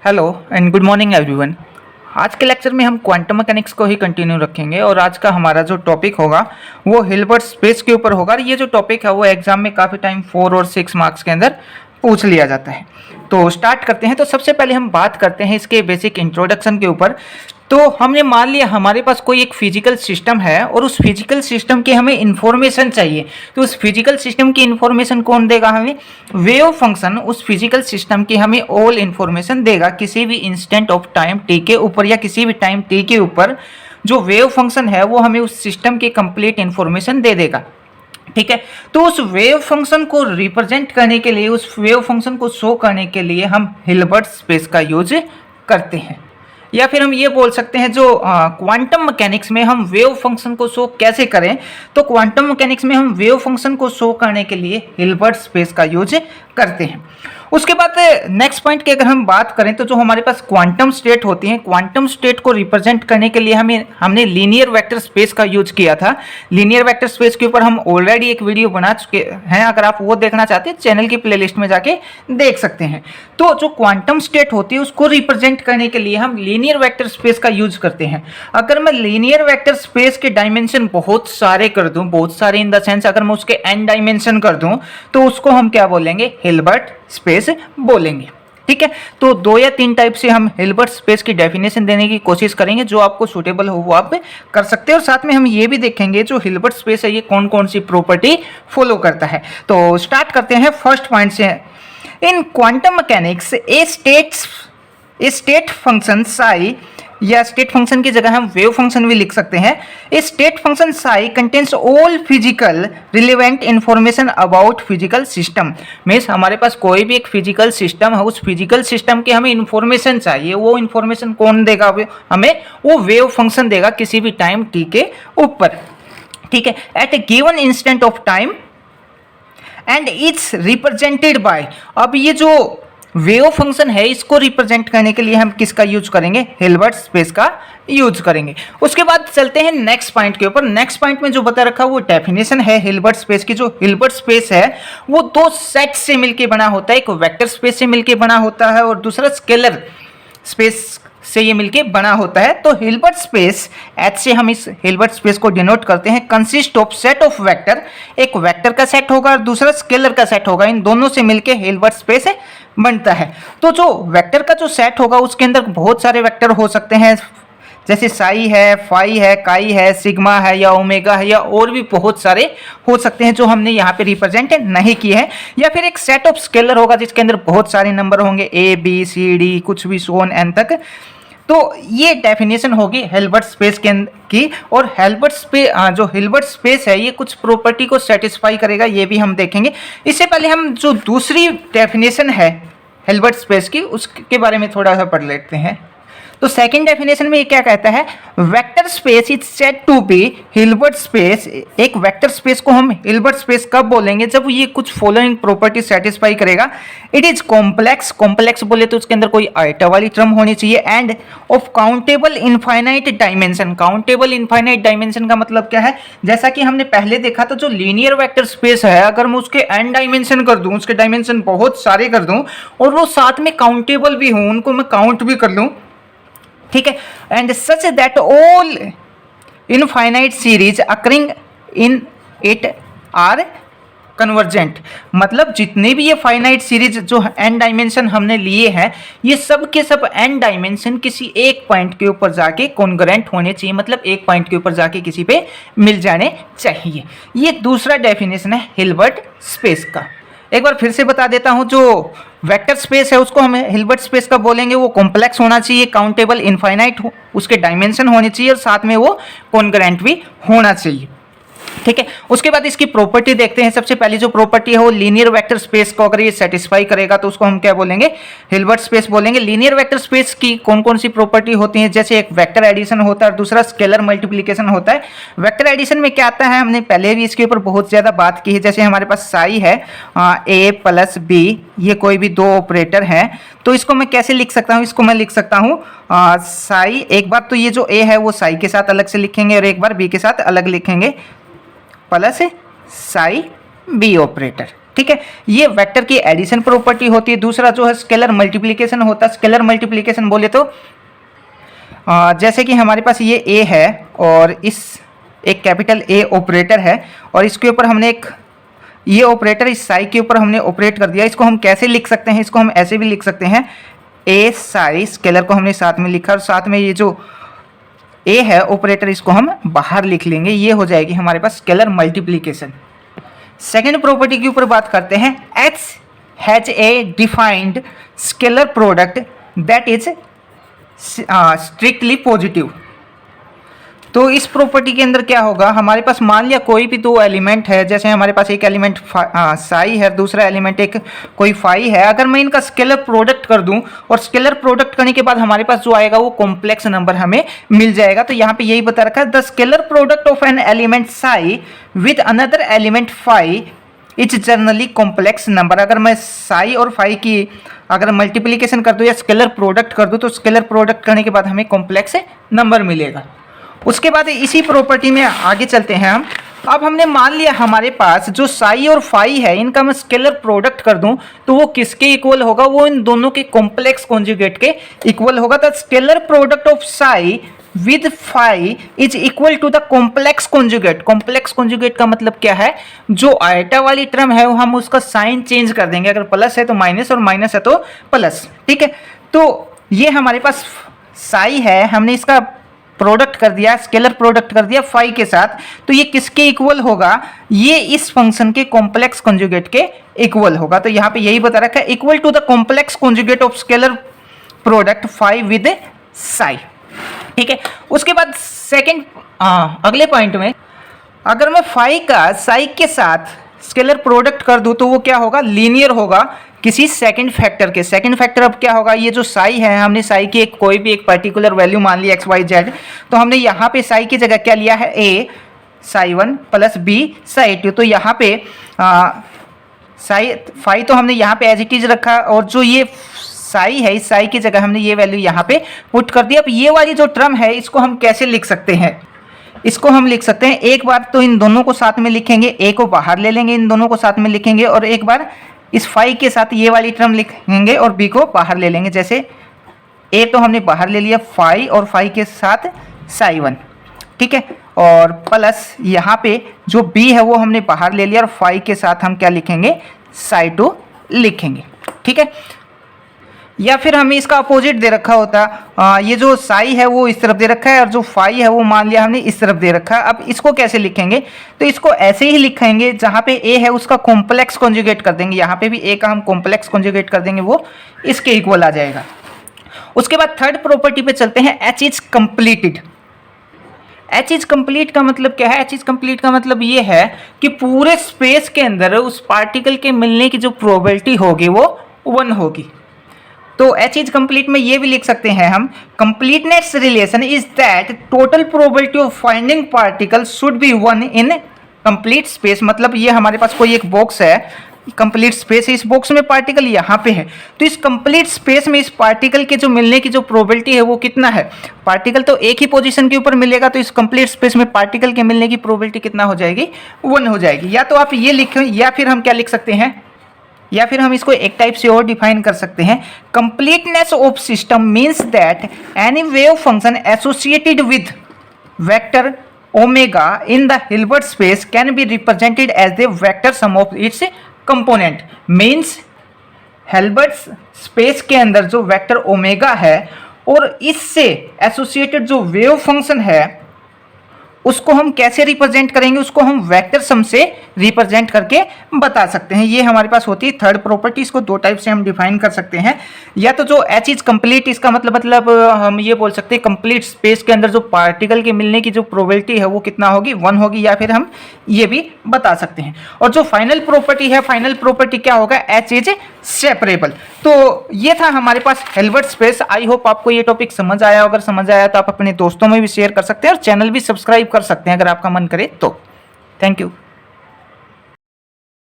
Hello and good morning everyone. आज के lecture में हम क्वांटम मैकेनिक्स को ही कंटिन्यू रखेंगे और आज का हमारा जो टॉपिक होगा वो हिल्बर्ट स्पेस के ऊपर होगा। और ये जो टॉपिक है वो एग्जाम में काफ़ी टाइम 4 और 6 मार्क्स के अंदर पूछ लिया जाता है। तो स्टार्ट करते हैं। तो सबसे पहले हम बात करते हैं इसके बेसिक इंट्रोडक्शन के ऊपर। तो हमने मान लिया हमारे पास कोई एक फिजिकल सिस्टम है और उस फिजिकल सिस्टम की हमें इंफॉर्मेशन चाहिए। तो उस फिजिकल सिस्टम की इंफॉर्मेशन कौन देगा हमें? वेव फंक्शन उस फिजिकल सिस्टम की हमें ऑल इंफॉर्मेशन देगा किसी भी इंस्टेंट ऑफ टाइम टी के ऊपर या किसी भी टाइम टी के ऊपर। जो वेव फंक्शन है वो हमें उस सिस्टम की कंप्लीट इंफॉर्मेशन दे देगा। ठीक है। तो उस वेव फंक्शन को रिप्रेजेंट करने के लिए, उस वेव फंक्शन को शो करने के लिए हम हिल्बर्ट स्पेस का यूज करते हैं। या फिर हम ये बोल सकते हैं जो क्वांटम मैकेनिक्स में हम वेव फंक्शन को शो कैसे करें। तो क्वांटम मैकेनिक्स में हम वेव फंक्शन को शो करने के लिए हिल्बर्ट स्पेस का यूज करते हैं। उसके बाद नेक्स्ट पॉइंट की अगर हम बात करें तो जो हमारे पास क्वांटम स्टेट होती हैं, क्वांटम स्टेट को रिप्रेजेंट करने के लिए हमने लीनियर वेक्टर स्पेस का यूज किया था। लीनियर वेक्टर स्पेस के ऊपर हम ऑलरेडी एक वीडियो बना चुके हैं। अगर आप वो देखना चाहते हैं चैनल की प्लेलिस्ट में जाके देख सकते हैं। तो जो क्वांटम स्टेट होती है उसको रिप्रेजेंट करने के लिए हम लीनियर वेक्टर स्पेस का यूज करते हैं। अगर मैं लीनियर वेक्टर स्पेस के डायमेंशन बहुत सारे कर दूं, बहुत सारे इन द सेंस अगर मैं उसके n डायमेंशन कर दूं तो उसको हम क्या बोलेंगे? हिल्बर्ट स्पेस बोलेंगे। ठीक है। तो 2 या 3 टाइप से हम हिल्बर्ट स्पेस की डेफिनेशन देने की कोशिश करेंगे। जो आपको सूटेबल हो वो आप कर सकते हैं। और साथ में हम ये भी देखेंगे जो हिल्बर्ट स्पेस है ये कौन कौन सी प्रॉपर्टी फॉलो करता है। तो स्टार्ट करते हैं फर्स्ट पॉइंट से। इन क्वांटम मैकेनिक्स ए स्टेट फंक्शन साई, या स्टेट फंक्शन की जगह हम वेव फंक्शन भी लिख सकते हैं। A state function psi contains all physical relevant information about physical system. Means हमारे पास कोई भी एक फिजिकल सिस्टम है, उस फिजिकल सिस्टम की हमें इंफॉर्मेशन चाहिए। वो इंफॉर्मेशन कौन देगा हमें? वो वेव फंक्शन देगा किसी भी टाइम टी के ऊपर। ठीक है। At a given instant of time and it's represented by. अब ये जो वेव फंक्शन है इसको रिप्रेजेंट करने के लिए हम किसका यूज करेंगे? हिल्बर्ट स्पेस का यूज करेंगे। उसके बाद चलते हैं नेक्स्ट पॉइंट के ऊपर। नेक्स्ट पॉइंट में जो बता रखा वो डेफिनेशन है हिल्बर्ट स्पेस की। जो हिल्बर्ट स्पेस है वो 2 सेट से मिलकर बना होता है। एक वेक्टर स्पेस से मिलकर बना होता है और दूसरा स्केलर स्पेस से ये मिलके बना होता है। तो हिल्बर्ट स्पेस H से हम इस हिल्बर्ट स्पेस को डिनोट करते हैं। Consist of set of vector, एक वेक्टर का सेट होगा और दूसरा स्केलर का सेट होगा। इन दोनों से मिलके हिल्बर्ट स्पेस बनता है। तो जो वेक्टर का जो सेट होगा उसके अंदर बहुत सारे वेक्टर हो सकते हैं, जैसे साई है, फाई है, काई है, सिग्मा है या ओमेगा है, या और भी बहुत सारे हो सकते हैं जो हमने यहाँ पे रिप्रेजेंट नहीं किए हैं। या फिर एक सेट ऑफ स्केलर होगा जिसके अंदर बहुत सारे नंबर होंगे, A B C D कुछ भी सो ऑन n तक। तो ये डेफिनेशन होगी हिल्बर्ट स्पेस की। और जो हिल्बर्ट स्पेस है ये कुछ प्रॉपर्टी को सेटिस्फाई करेगा, ये भी हम देखेंगे। इससे पहले हम जो दूसरी डेफिनेशन है हिल्बर्ट स्पेस की उसके बारे में थोड़ा सा पढ़ लेते हैं। तो सेकंड डेफिनेशन में ये क्या कहता है? Vector space is said to be Hilbert space. एक वेक्टर स्पेस को हम हिल्बर्ट स्पेस कब बोलेंगे? जब ये कुछ फॉलोइंग प्रॉपर्टी सेटिस्फाई करेगा। इट इज कॉम्प्लेक्स, कॉम्प्लेक्स बोले तो उसके अंदर कोई आइटा वाली टर्म होनी चाहिए। End of countable infinite dimension. Countable infinite dimension का मतलब क्या है? जैसा कि हमने पहले देखा तो जो लीनियर वेक्टर स्पेस है अगर मैं उसके n डायमेंशन कर दूं, उसके डायमेंशन बहुत सारे कर दूं और वो साथ में काउंटेबल भी हों, उनको मैं काउंट भी कर लूं, ठीक है। And such that all infinite series occurring in it are convergent. मतलब जितने भी ये फाइनाइट सीरीज जो n डायमेंशन हमने लिए हैं ये सब के सब n डायमेंशन किसी एक पॉइंट के ऊपर जाके कॉन्ग्रुएंट होने चाहिए। मतलब एक पॉइंट के ऊपर जाके किसी पे मिल जाने चाहिए। ये दूसरा डेफिनेशन है हिल्बर्ट स्पेस का। एक बार फिर से बता देता हूं, जो वेक्टर स्पेस है उसको हम हिल्बर्ट स्पेस का बोलेंगे। वो कॉम्प्लेक्स होना चाहिए, काउंटेबल इनफाइनाइट उसके डायमेंशन होने चाहिए और साथ में वो कॉन्ग्रुएंट भी होना चाहिए। ठीक है। उसके बाद इसकी प्रॉपर्टी देखते हैं। सबसे पहली जो प्रॉपर्टी है वो लीनियर वेक्टर स्पेस को अगर ये सेटिस्फाई करेगा तो उसको हम क्या बोलेंगे? हिल्बर्ट स्पेस बोलेंगे। लीनियर वेक्टर स्पेस की कौन कौन सी प्रॉपर्टी होती है? जैसे एक वेक्टर एडिशन होता है और दूसरा स्केलर मल्टीप्लिकेशन होता है। वेक्टर एडिशन में क्या आता है? हमने पहले भी इसके ऊपर बहुत ज़्यादा बात की है। जैसे हमारे पास साई है A + B, ये कोई भी 2 ऑपरेटर हैं तो इसको मैं कैसे लिख सकता हूँ? इसको मैं लिख सकता हूँ साई, एक बार तो ये जो A है वो साई के साथ अलग से लिखेंगे और एक बार B के साथ अलग लिखेंगे, प्लस साई B ऑपरेटर। ठीक है, ये वेक्टर की एडिशन प्रॉपर्टी होती है। दूसरा जो है स्केलर मल्टीप्लिकेशन होता है। स्केलर मल्टीप्लिकेशन बोले तो जैसे कि हमारे पास ये ए है और इस एक कैपिटल ए ऑपरेटर है और इसके ऊपर हमने एक ये ऑपरेटर इस साई के ऊपर हमने ऑपरेट कर दिया। इसको हम कैसे लिख सकते हैं? इसको हम ऐसे भी लिख सकते हैं, ए साई, स्केलर को हमने साथ में लिखा और साथ में ये जो ए है ऑपरेटर इसको हम बाहर लिख लेंगे। ये हो जाएगी हमारे पास स्केलर मल्टीप्लिकेशन। सेकेंड प्रॉपर्टी के ऊपर बात करते हैं, H has a defined scalar product that is strictly positive. तो इस प्रॉपर्टी के अंदर क्या होगा, हमारे पास मान लिया कोई भी दो एलिमेंट है, जैसे हमारे पास एक एलिमेंट साई है, दूसरा एलिमेंट एक कोई फाई है। अगर मैं इनका स्केलर प्रोडक्ट कर दूं और स्केलर प्रोडक्ट करने के बाद हमारे पास जो आएगा वो कॉम्प्लेक्स नंबर हमें मिल जाएगा। तो यहाँ पे यही बता रखा है, the scalar product of an element psi with another element phi is generally complex number. अगर मैं साई और फाई की अगर मल्टीप्लीकेशन कर दूं या स्केलर प्रोडक्ट कर दूं तो स्केलर प्रोडक्ट करने के बाद हमें कॉम्प्लेक्स नंबर मिलेगा। उसके बाद इसी प्रॉपर्टी में आगे चलते हैं हम। अब हमने मान लिया हमारे पास जो साई और फाई है इनका मैं स्केलर प्रोडक्ट कर दूं तो वो किसके इक्वल होगा, वो इन दोनों के कॉम्प्लेक्स कॉन्जुगेट के इक्वल होगा। The scalar product of psi with phi is equal to the complex conjugate. Complex conjugate का मतलब क्या है, जो आयटा वाली टर्म है वो हम उसका साइन चेंज कर देंगे। अगर प्लस है तो माइनस और माइनस है तो प्लस। ठीक है, तो ये हमारे पास साई है, हमने इसका प्रोडक्ट कर दिया, स्केलर प्रोडक्ट कर दिया फाई के साथ, तो ये किसके इक्वल होगा, ये इस फंक्शन के कॉम्प्लेक्स कॉन्जुगेट के इक्वल होगा। तो यहाँ पे यही बता रखा है, equal to the complex conjugate of scalar product phi with psi. ठीक है, उसके बाद सेकंड अगले पॉइंट में अगर मैं फाई का साई के साथ स्केलर प्रोडक्ट कर दूं तो वो क्या होगा, लीनियर होगा किसी सेकंड फैक्टर के। सेकंड फैक्टर अब क्या होगा, ये जो साई है हमने साई की कोई भी एक पर्टिकुलर वैल्यू मान लिया एक्स वाई जेड, तो हमने यहाँ पे साई की जगह क्या लिया है, ए साई 1 प्लस बी साई 2। तो यहाँ पे साई फाई तो हमने यहाँ पे एज इट इज रखा और जो ये साई है इस साई की जगह हमने ये वैल्यू यहाँ पे पुट कर दिया। अब ये वाली जो टर्म है इसको हम कैसे लिख सकते हैं, इसको हम लिख सकते हैं, एक बार तो इन दोनों को साथ में लिखेंगे, ए को बाहर ले लेंगे, इन दोनों को साथ में लिखेंगे और एक बार इस फाई के साथ ये वाली टर्म लिखेंगे और बी को बाहर ले लेंगे। जैसे ए तो हमने बाहर ले लिया फाई और फाई के साथ साई 1, ठीक है, और प्लस यहाँ पे जो बी है वो हमने बाहर ले लिया और फाई के साथ हम क्या लिखेंगे, साई 2 लिखेंगे। ठीक है, या फिर हमें इसका अपोजिट दे रखा होता, ये जो साई है वो इस तरफ दे रखा है और जो फाई है वो मान लिया हमने इस तरफ दे रखा है। अब इसको कैसे लिखेंगे, तो इसको ऐसे ही लिखेंगे, जहाँ पे ए है उसका कॉम्प्लेक्स कॉन्जुगेट कर देंगे, यहाँ पे भी ए का हम कॉम्प्लेक्स कॉन्जुगेट कर देंगे, वो इसके इक्वल आ जाएगा। उसके बाद थर्ड प्रॉपर्टी पे चलते हैं, H is completed. H is complete का मतलब क्या है, एच इज कंप्लीट का मतलब ये है कि पूरे स्पेस के अंदर उस पार्टिकल के मिलने की जो प्रोबेबिलिटी होगी वो 1 होगी। तो एच इज कंप्लीट में ये भी लिख सकते हैं हम, completeness relation is that total probability of finding particle should be 1 in complete space. मतलब ये हमारे पास कोई एक बॉक्स है, कंप्लीट स्पेस है, इस बॉक्स में पार्टिकल यहाँ पे है, तो इस कंप्लीट स्पेस में इस पार्टिकल के जो मिलने की जो प्रोबेबिलिटी है वो कितना है, पार्टिकल तो एक ही पोजीशन के ऊपर मिलेगा, तो इस कंप्लीट स्पेस में पार्टिकल के मिलने की प्रोबेबिलिटी कितना हो जाएगी, 1 हो जाएगी। या तो आप ये लिखें या फिर हम क्या लिख सकते हैं, या फिर हम इसको एक टाइप से और डिफाइन कर सकते हैं, completeness of system means that any wave function associated with vector omega in the Hilbert space can be represented as the vector sum of its component. Means Hilbert space के अंदर जो vector omega है और इससे associated जो wave function है उसको हम कैसे रिप्रेजेंट करेंगे, उसको हम वेक्टर सम से रिप्रेजेंट करके बता सकते हैं। ये हमारे पास होती है थर्ड प्रॉपर्टी। इसको दो टाइप से हम डिफाइन कर सकते हैं, या तो जो एच इज कंप्लीट, इसका मतलब हम ये बोल सकते हैं कंप्लीट स्पेस के अंदर जो पार्टिकल के मिलने की जो प्रोबेबिलिटी है वो कितना होगी, 1 होगी, या फिर हम ये भी बता सकते हैं। और जो फाइनल प्रॉपर्टी है, फाइनल प्रॉपर्टी क्या होगा, एच इज सेपरेबल। तो ये था हमारे पास हिल्बर्ट स्पेस। आई होप आपको ये टॉपिक समझ आया। अगर समझ आया तो आप अपने दोस्तों में भी शेयर कर सकते हैं और चैनल भी सब्सक्राइब कर सकते हैं अगर आपका मन करे तो। Thank you.